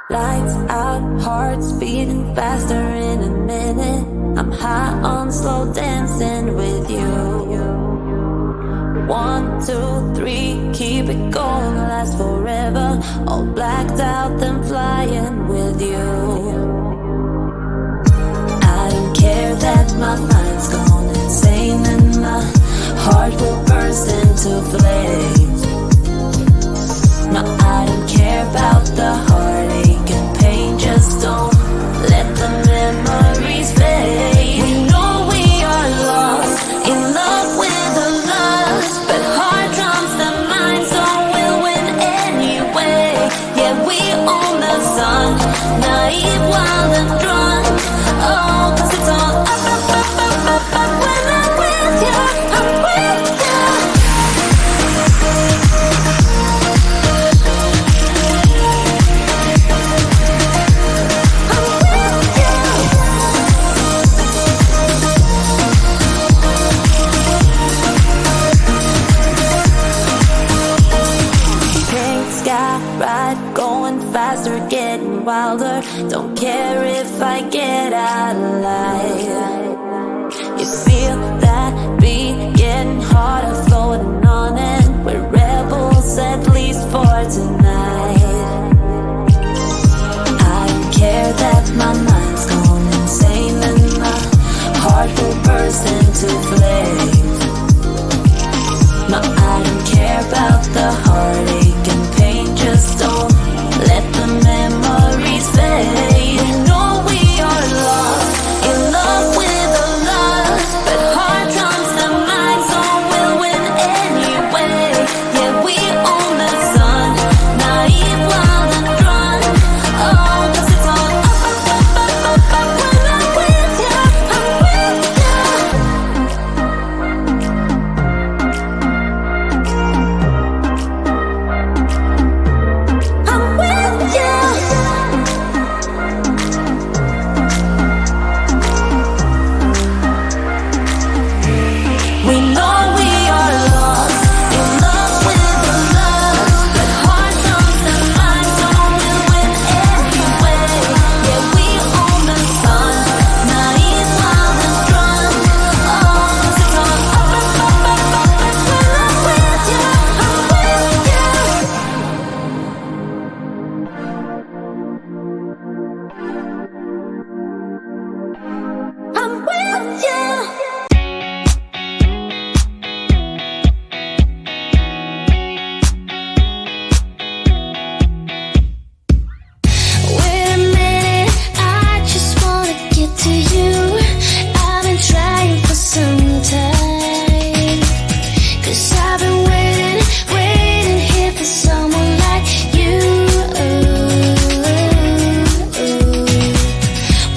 Lights out, hearts beating faster in a minute. I'm high on slow dancing with you. 1, 2, 3, keep it going, last forever. All blacked out, then flying with you. I don't care that my mind's gone insane and my heart will burst into flames. No, I don't care about the heartache and pain. Just don't let the memories fade. We know we are lost, in love with the lust, but heart drums the mind, so we'll win anyway. Yeah, we own the sun, naive, wild and drunk. Oh, 'cause it's all up, up, up, up, up, up. When I'm with you, I'm with you. Getting wilder, don't care if I get out alive. You feel that beat getting harder, floating on, and we're rebels at least for tonight. I don't care that my mind's gone insane and my heart will burst into flames. No, I don't care about the heartache and pain. Just don't let the memories fade. We know we are lost, in love with the lust, but heart drums the mind, so we'll win anyway. Yeah, we own the sun, naive, wild and drunk. Oh, 'cause it's all up, up, up, up, up, up. When I'm with you, I'm with you. I'm with you. We know we are lost, in love with the lust, but heart drums the mind, so we'll win anyway. Yeah, we own the sun, naive, wild and drunk. Oh, 'cause it's all up, up, up, up, up, up. When I'm with you, I'm with you. I'm with you. Wait a minute, I just wanna get to you. I've been trying for some time, 'cause I've been waiting here for someone like you.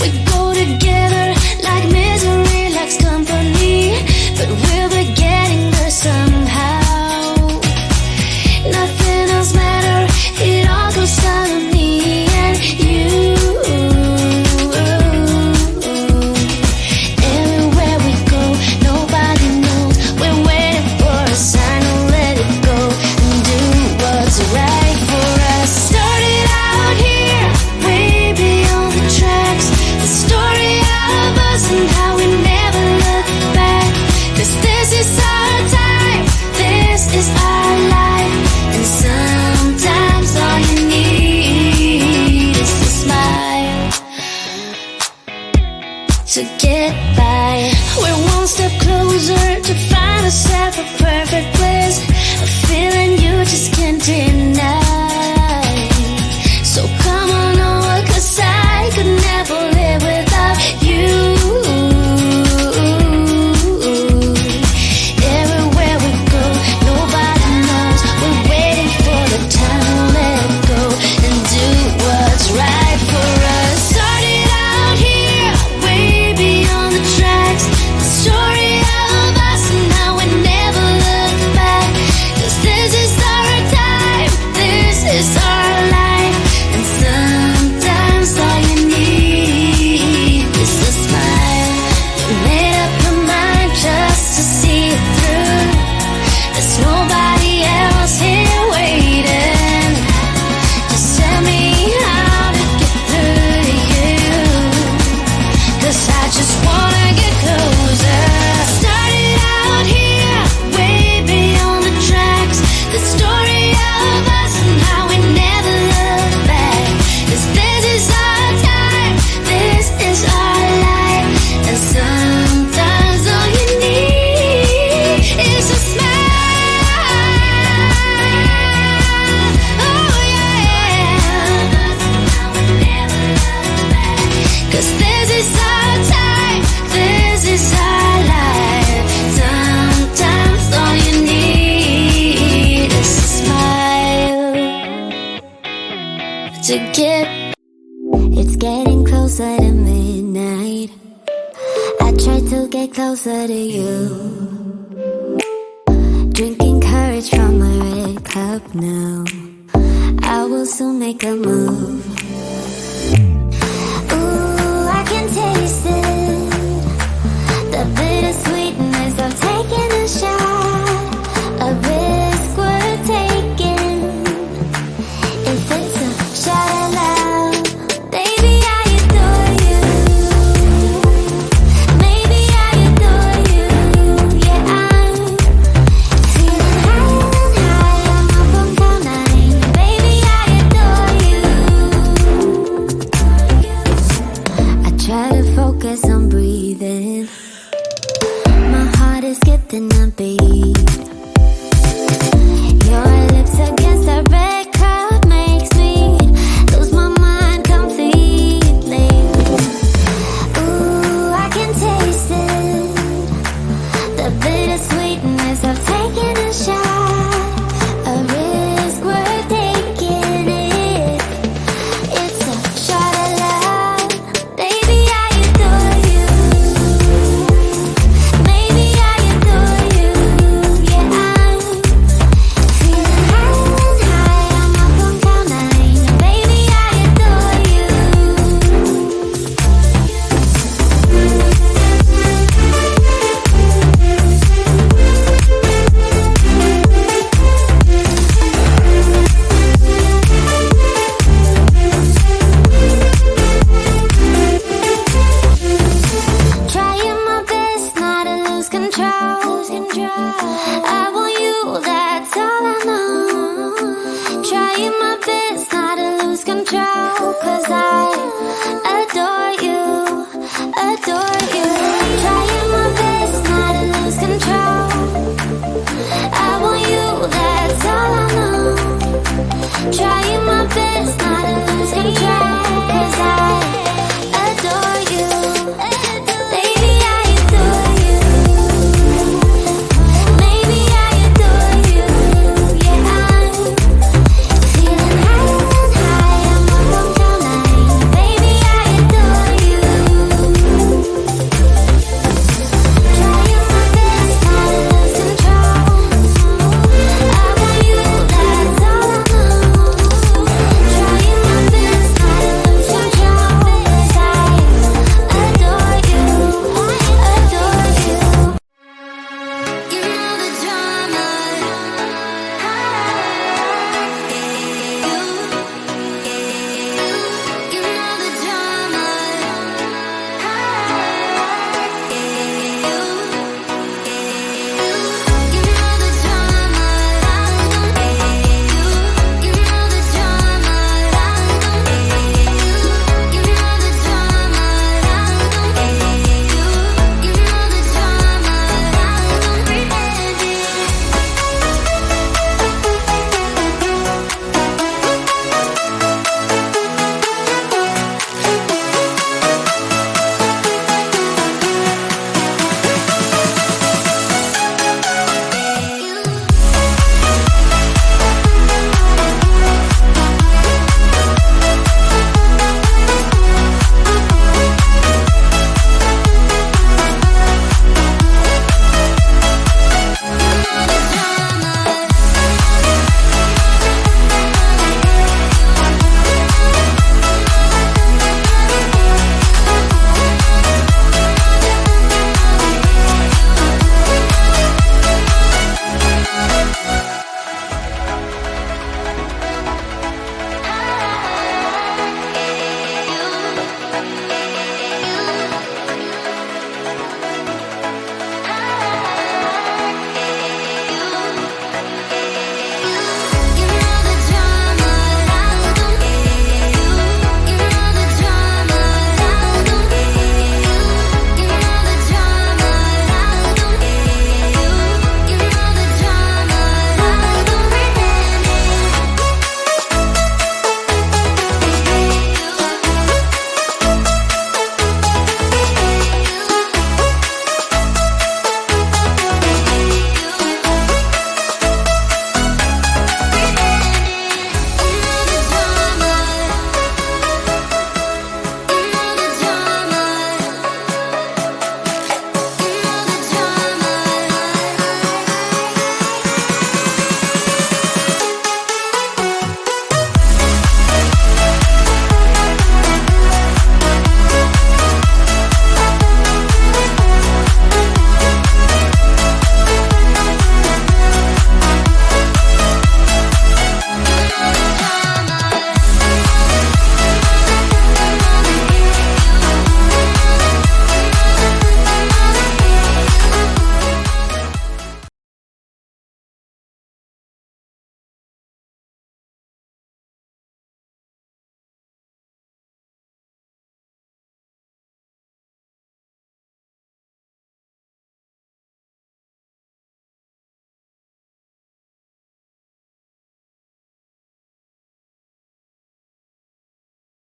We go together like misery likes company, but we'll be getting there somehow. Nothing else matters, it all comes down to me and you. Everywhere we go, nobody knows we're waiting for a sign to let it go and do what's right for us. Started out here, way beyond the tracks, the story of us and how we never look back. 'Cause this is our time, this is our life, and sometimes all you need is to smile to get by. We're one step closer to find ourselves a perfect place, a feeling you just can't deny. So come on over, 'cause I could never live without you. Everywhere we go, nobody knows we're waiting for the time to let it go and do what's right for us. Started out here, way beyond the to get. It's getting closer to midnight. I try to get closer to you. Drinking courage from a red cup now. I will soon make a move. Ooh, I can taste it. The bittersweetness of taking a shot. A risk worth taking. If it's a shot at love, baby, I adore you. Maybe I adore you. Yeah, I'm feeling higher and higher. I'm up on cloud nine. Baby, I adore you. I try to focus on breathing. My heart is skipping a beat. Your lips against the red cup makes me lose my mind completely. Ooh, I can taste it. The bittersweetness of taking a shot. A risk worth taking it. It's a shot at love. Baby, I adore you. Maybe I adore you. Yeah, I'm feeling higher and higher. I'm up on cloud nine. Baby, I adore you. Trying my best not to lose control. I want you, that's all I know. Trying my best not to lose control. 'Cause I